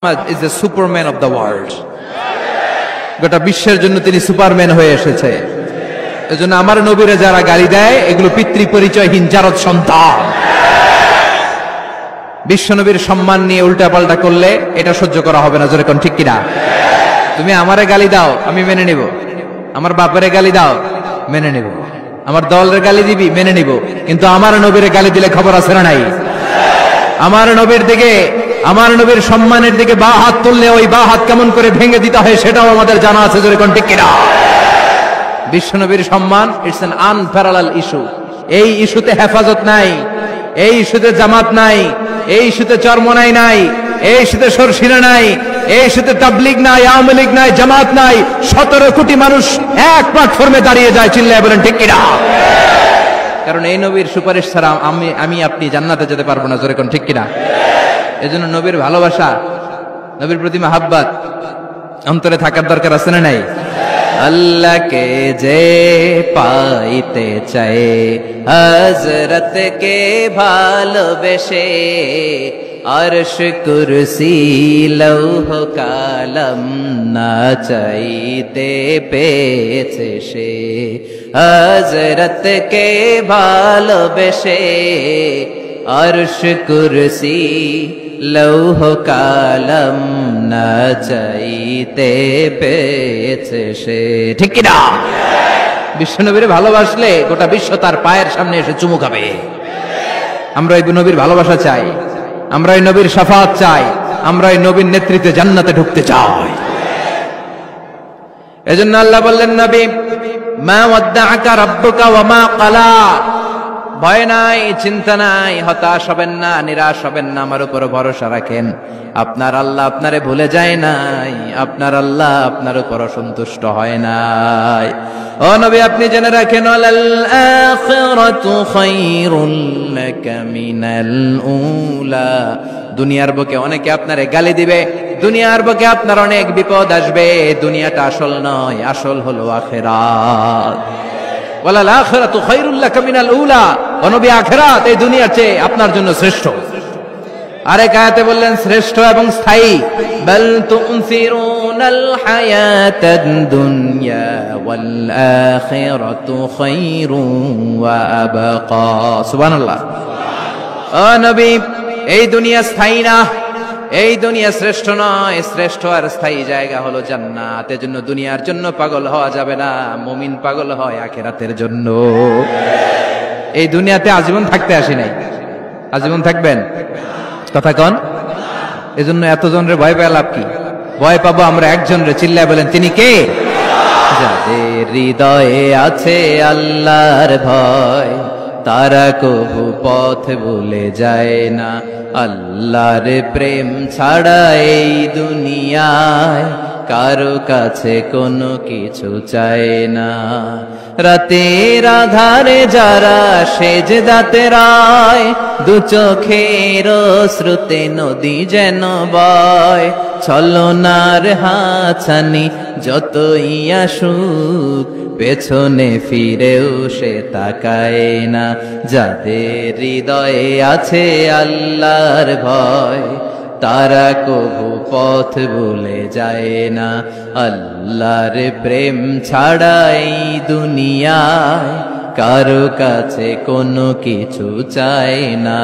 Muhammad is the superman of the world. গোটা বিশ্বের জন্য তিনি সুপারম্যান হয়ে এসেছে। এজন্য আমার নবীরে যারা গালি দেয় এগুলো পিতৃ পরিচয়হীন জারদ সন্তান। বিশ্ব নবীর সম্মান নিয়ে উল্টাপাল্টা করলে এটা সহ্য করা হবে না, জোরে কোন ঠিক কিনা? তুমি আমারে গালি দাও আমি মেনে নিব, আমার বাপেরে গালি দাও মেনে নিব, আমার দলের গালি দিবি মেনে নিব, কিন্তু আমার নবীরে গালি দিলে খবর আছে না নাই? আমার নবীর দিকে, আমার নবীর সম্মানের দিকে বা হাত তুললে ওই বা হাত কেমন করে ভেঙে দিতে হয় সেটাও আমাদের জানা আছে, জোরে কোন ঠিক কিনা? বিশ্ব নবীর সম্মান ইটস অ্যান আনপ্যারালাল ইস্যু। এই ইস্যুতে হেফাজত নাই, এই ইস্যুতে জামাত নাই, এই ইস্যুতে চরমনাই নাই, এই ইস্যুতে সরসিনা নাই, এই ইস্যুতে তাবলীগ নাই, আওয়ামী লীগ নাই, জামাত নাই। 17 কোটি মানুষ এক প্ল্যাটফর্মে দাঁড়িয়ে যায়, চিল্লায় বলেন ঠিক কিনা? কারণ এই নবীর সুপারিশ ছাড়া আমি আপনি জান্নাতে যেতে পারবো না, জোরে কোন ঠিক কিনা? এজন্য নবীর ভালোবাসা, নবীর প্রতি মাহাব্বত অন্তরে থাকার দরকার আছে না নাই? আল্লাহকে যে পাইতে চায় হযরতকে ভালোবেসে, আরশ কুরসি লৌহ কালাম না চাইতে পেয়েছে সে। হযরতকে ভালোবেসে আরশ কুরসি লৌহ কালাম না চাইতে পেয়েছে সে, ঠিক কিনা? বিশ্বনবীর ভালোবাসলে গোটা বিশ্ব তার পায়ের সামনে এসে চুমু খাবে। আমরা এই নবীর ভালোবাসা চাই, আমরা এই নবীর শাফাআত চাই, আমরা এই নবীর নেতৃত্বে জান্নাতে ঢুকতে চাই। এজন্য আল্লাহ বললেন, নবী মা ওয়াদ্দাআকা রাব্বুকা ওয়া মা ক্বালা, ভয় নাই, চিন্তা নাই, হতাশ হবেন না, নিরাশ হবেন না, আমার উপর ভরসা রাখেন। আপনার আল্লাহ আপনারে ভুলে যায় নাই, আপনার আল্লাহ আপনার উপর সন্তুষ্ট হয় নাই। ও নবী আপনি জেনে রাখেন, আল আখিরাতু খায়রুল লাকা মিনাল উলা, দুনিয়ার বুকে অনেকে আপনারে গালি দিবে, দুনিয়ার বুকে আপনার অনেক বিপদ আসবে, দুনিয়াটা আসল নয়, আসল হলো আখিরাত। ওয়ালাল আখিরাতু খায়রুল লাকা মিনাল উলা, ও নবী আখিরাত এই দুনিয়ার চেয়ে আপনার জন্য শ্রেষ্ঠ। আরেক আয়াতে বললেন শ্রেষ্ঠ এবং স্থায়ী, বাল তুনসিরুনাল হায়াতাদ দুনিয়া ওয়াল আখিরাতু খায়রুন ওয়া আবকা। সুবহানাল্লাহ। ও নবী এই দুনিয়া স্থায়ী না, এই দুনিয়া শ্রেষ্ঠ নয়, শ্রেষ্ঠ আর স্থায়ী জায়গা হলো জান্নাত। এজন্য দুনিয়ার জন্য পাগল হওয়া যাবে না, মুমিন পাগল হয় আখিরাতের জন্য। এই দুনিয়াতে আজীবন থাকতে আসি নাই, আজীবন থাকবেন কথা কন। এজন্য এতজনের ভয় পেয়ে লাভ কি? ভয় পাবো আমরা একজন রে, চিল্লায় বলেন তিনি কে? যাদের হৃদয়ে আছে আল্লাহর ভয়, তারা কবু পথ ভুলে যায় না। আল্লাহর প্রেম ছাড়া এই দুনিয়ায় কারো কাছে কোনো কিছু চায় না। রাতের আধারে যারা সেজদাতে রায়, দু চোখের শ্রুতে নদী যেন বয়। ছলনার হাতছানি যতই আসুক, পেছনে ফিরেও সে তাকায় না। যাদের হৃদয়ে আছে আল্লাহর ভয়, তারা কবু পথ ভুলে যায় না। আল্লাহর প্রেম ছাড়া এই দুনিয়ায় কারো কাছে কোনো কিছু চায় না,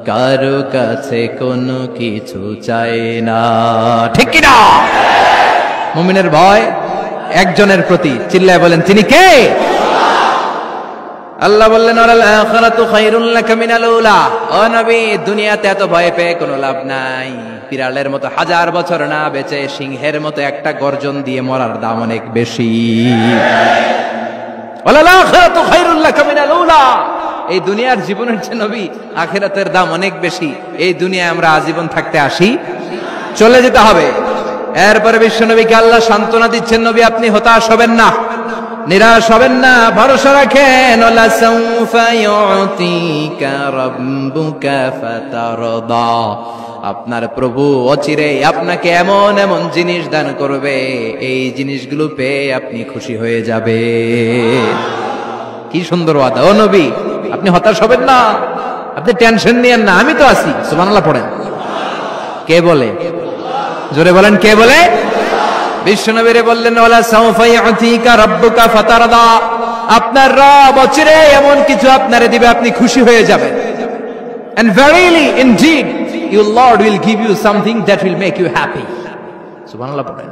কারো কাছে কোনো কিছু চায় না, ঠিক কিনা? মুমিনের ভয় একজনের প্রতি, চিল্লায় বলেন তিনি কে? আল্লাহ বললেন, আল আখিরাতু খায়রুল লাকা মিনাল উলা। ও নবী দুনিয়াতে এত ভয় পেয়ে কোনো লাভ নাই। বিড়ালের মতো 1000 বছর না বেঁচে সিংহের মতো একটা গর্জন দিয়ে মরার দাম অনেক বেশি। আল আখিরাতু খায়রুল লাকা মিনাল উলা, এই দুনিয়ার জীবনের চেয়ে নবী আখিরাতের দাম অনেক বেশি। এই দুনিয়ায় আমরা আজীবন থাকতে আসি, চলে যেতে হবে। এরপরে বিশ্ব নবীকে আল্লাহ সান্ত্বনা দিচ্ছেন, নবী আপনি হতাশ হবেন না, নিরাশ হবেন না, ভরসা রাখেন। ওয়ালা সাউফা ইউতিকা রাব্বুকা ফাতারদা, আপনার প্রভু অচিরেই আপনাকে এমন এমন জিনিস দান করবে, এই জিনিসগুলো পেয়ে আপনি খুশি হয়ে যাবে। কি সুন্দর ওয়াদা। ও নবী আপনি হতাশ হবেন না, আপনি টেনশন নিয়েন না, আমি তো আছি। সুবহানাল্লাহ পড়েন। কে বলে? জোরে বলেন, কে বলে? বিশ্বনবীরে বললেন, ওয়ালা সাউফা ইউতিকা রাব্বুকা ফাতারদা, আপনার রব অচিরে এমন কিছু আপনারে দিবে আপনি খুশি হয়ে যাবেন। And verily indeed your Lord will give you something that will make you happy. সুবহানাল্লাহ পড়েন।